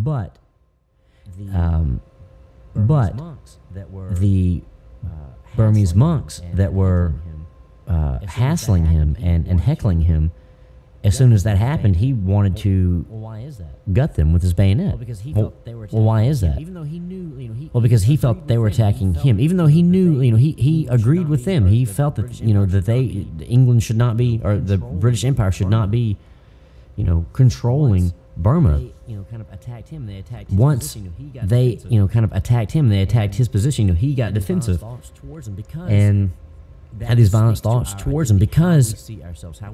But the Burmese monks that were hassling him and heckling him, as soon as that happened, he wanted to gut them with his bayonet. Well, why is that? Well, because he felt they were attacking him, even though he knew, he agreed with them. He felt that, that England should not be, or the British Empire should not be, controlling Burma. Once they, kind of attacked him, they attacked his position. He got defensive and had these violent thoughts towards him, because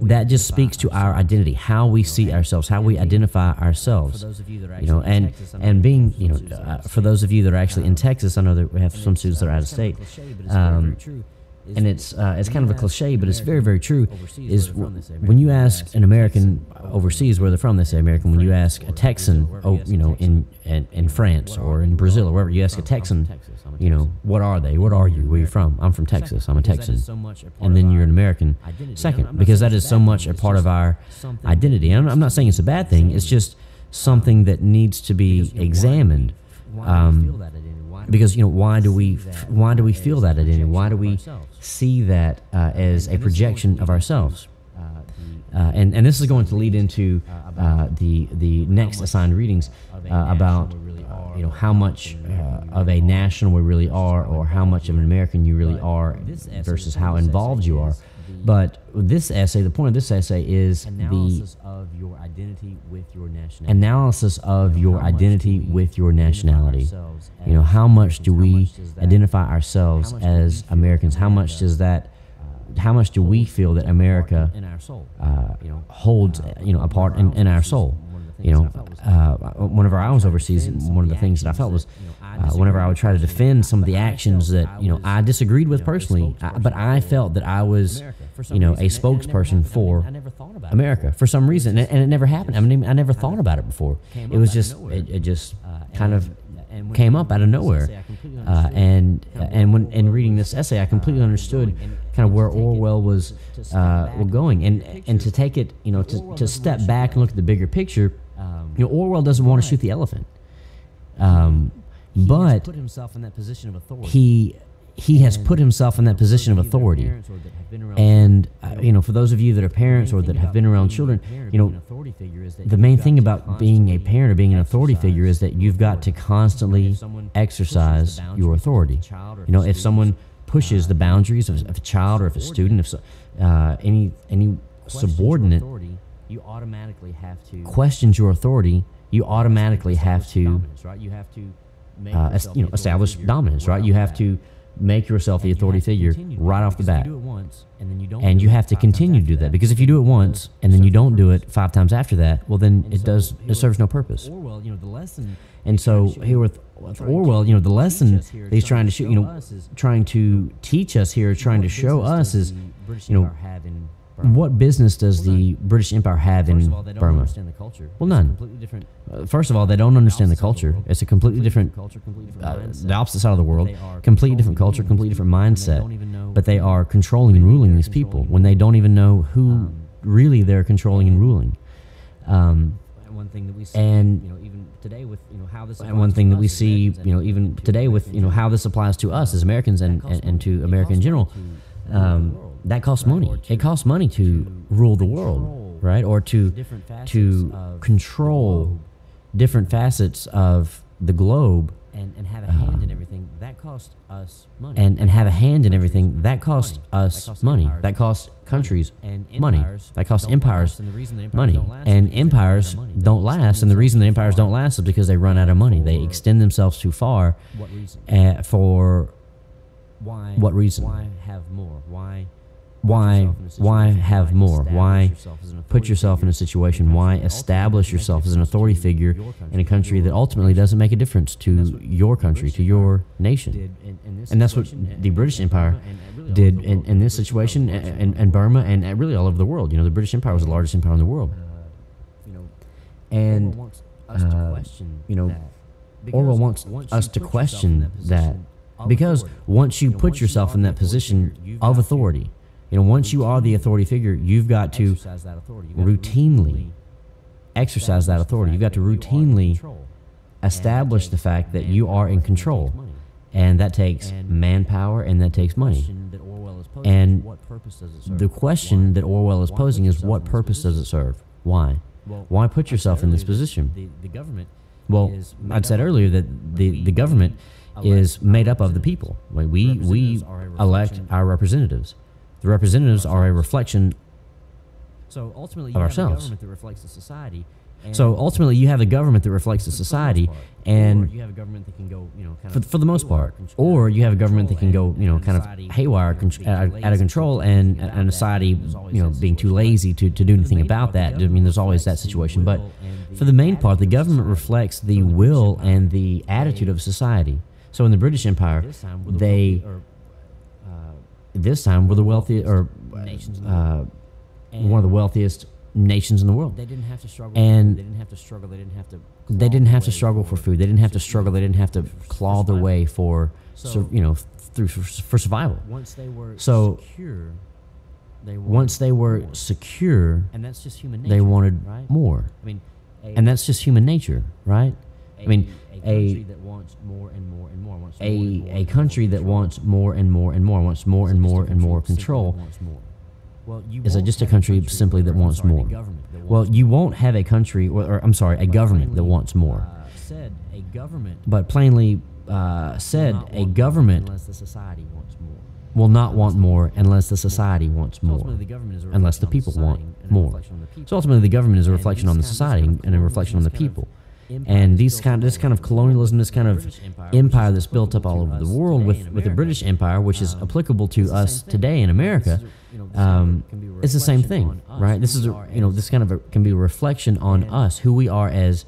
that just speaks to our identity, how we see ourselves, how we identify ourselves. And being, for those of you that are actually in Texas, I know that we have some students that are out of state. And it's kind of a cliche, but it's very, very true, is when you ask an American overseas where they're from, they say American. When you ask a Texan, in France or in Brazil or wherever, you ask a Texan, what are they? What are you? Where are you from? I'm from Texas. I'm a Texan. And then you're an American second, because that is so much a part of our identity. And I'm not saying it's a bad thing. It's just something that needs to be examined. Because why do we feel that identity? Why do we see that as a projection of ourselves? And this is going to lead into the next assigned readings about how much of a national we really are, or how much of an American you really are, versus how involved you are. But this essay, the point of this essay is analysis of your identity with your nationality. Analysis of your identity with your nationality. How much do we identify ourselves as Americans? How much does that? How much do we feel that America holds, a part in our soul? Whenever I was overseas, one of the things that I felt was, whenever I would try to defend some of the actions that I disagreed with personally, but I felt that I was, a spokesperson for America for some reason, and it never happened. I mean, I never thought about it before. It was just, it just kind of came up out of nowhere. And when in reading this essay, I completely understood kind of where Orwell was going, and to take it, to step back and look at the bigger picture. Orwell doesn't want to shoot the elephant, but he has put himself in that position of authority. And for those of you that are parents or that have been around children, the main thing about being a parent or being an authority figure is that you've got to constantly exercise your authority. If someone pushes the boundaries of a child or if a student, if any subordinate questions your authority, you automatically have to establish dominance, right? You have to make yourself the authority figure right off the bat. And you have to continue to do that, because if you do it once and then you don't do it 5 times after that, well, then it serves no purpose. And so here with Orwell, the lesson that he's trying to show, trying to teach us here, trying to show us is, what business does the British Empire have in Burma? Well, none. First of all, they don't understand the culture. It's a completely different, the opposite side of the world, completely different culture, completely different mindset. But they are controlling and ruling these people when they don't even know who really they're controlling and ruling. And one thing that we see, even today with how this. And one thing that we see, even today with how this applies to us as Americans and to America in general. That costs money. It costs money to rule the world, right? Or to control different facets of the globe and have a hand in everything. That costs us money. And have a hand in everything. That costs us money. That costs countries money. That costs empires money. And empires don't last. And the reason the empires don't last is because they run out of money. They extend themselves too far. For what reason? Why have more? Why have more? Why put yourself in a situation? Why establish yourself as an authority figure in a country that ultimately doesn't make a difference to your country, to your nation? And that's what the British Empire did in this situation, and Burma, and really all over the world. The British Empire was the largest empire in the world. And Orwell wants us to question that, because once you put yourself in that position of authority, once you are the authority figure, you've got to routinely exercise that authority. You've got to routinely establish the fact that you are in control, and that takes manpower and that takes money. And the question that Orwell is posing is, what purpose does it serve? Why? Why put yourself in this position? Well, I'd said earlier that the government is made up of the people. We elect our representatives. The representatives are a reflection of ourselves. So ultimately, you have a government that reflects the society, and you have a government that can go, for the most part, or you have a government that can go, kind of haywire, out of control, and a society, being too lazy to do anything about that. I mean, there's always that situation. But for the main part, the government reflects the will and the attitude of society. So in the British Empire, this time were the wealthiest, or one of the wealthiest nations in the world. They didn't have to struggle. And they didn't have to struggle. They didn't have to. They didn't have to struggle for food. They didn't have to struggle. They didn't have to claw their way for survival. Once they were secure, and that's just human nature. They wanted right? more. I mean, and that's just human nature, right? I mean, a country that wants more and more and more. A country that wants more and more and more, wants more and more and more control. Is just a country simply that wants more? Well, you won't have a country, or I'm sorry, a government that wants more. But plainly said, a government unless the society wants more. will not want more unless the society wants more, unless the people want more. So ultimately, the government is a reflection on the society and a reflection on the people. And this kind of colonialism, this kind of empire that's built up all over the world with the British Empire, which is applicable to us today in America, it's the same thing, right? This is this kind of can be a reflection on us, who we are as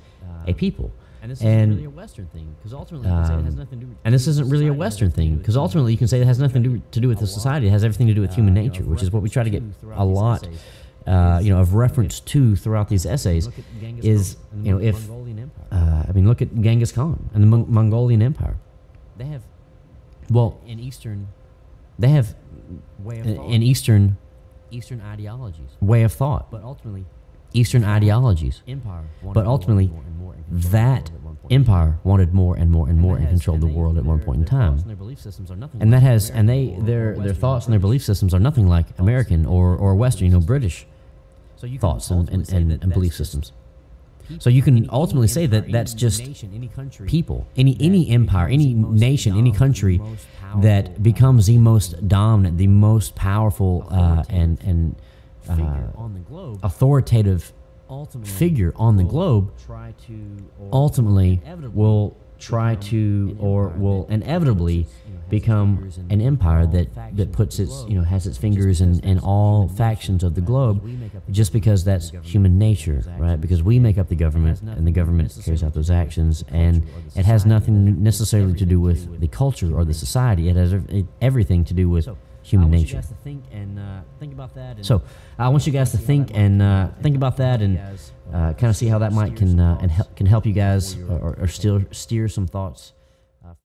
a people. And this isn't really a Western thing, because ultimately you can say it has nothing to do with. And this isn't really a Western thing, because ultimately you can say it has nothing to do with the society. It has everything to do with human nature, which is what we try to get a lot, of reference to throughout these essays. Is look at Genghis Khan and the Mongolian Empire. They have Eastern ideologies, way of thought, but ultimately Eastern ideologies. But ultimately, that empire wanted more and more and more and controlled the world at one point in time. And their thoughts and their belief systems are nothing like American or Western, British thoughts and belief systems. So you can ultimately say that that's just people, any empire, any nation, any country that becomes the most dominant, the most powerful and authoritative figure on the globe, ultimately will try to, or will inevitably become an empire that puts its, has its fingers in all factions of the globe, just because that's human nature, right? Because we make up the government, and the government carries out those actions, and it has nothing necessarily to do with the culture or the society. It has everything to do with human nature. So I want you guys to think and think about that, and kind of see how that can help you guys, or still steer some thoughts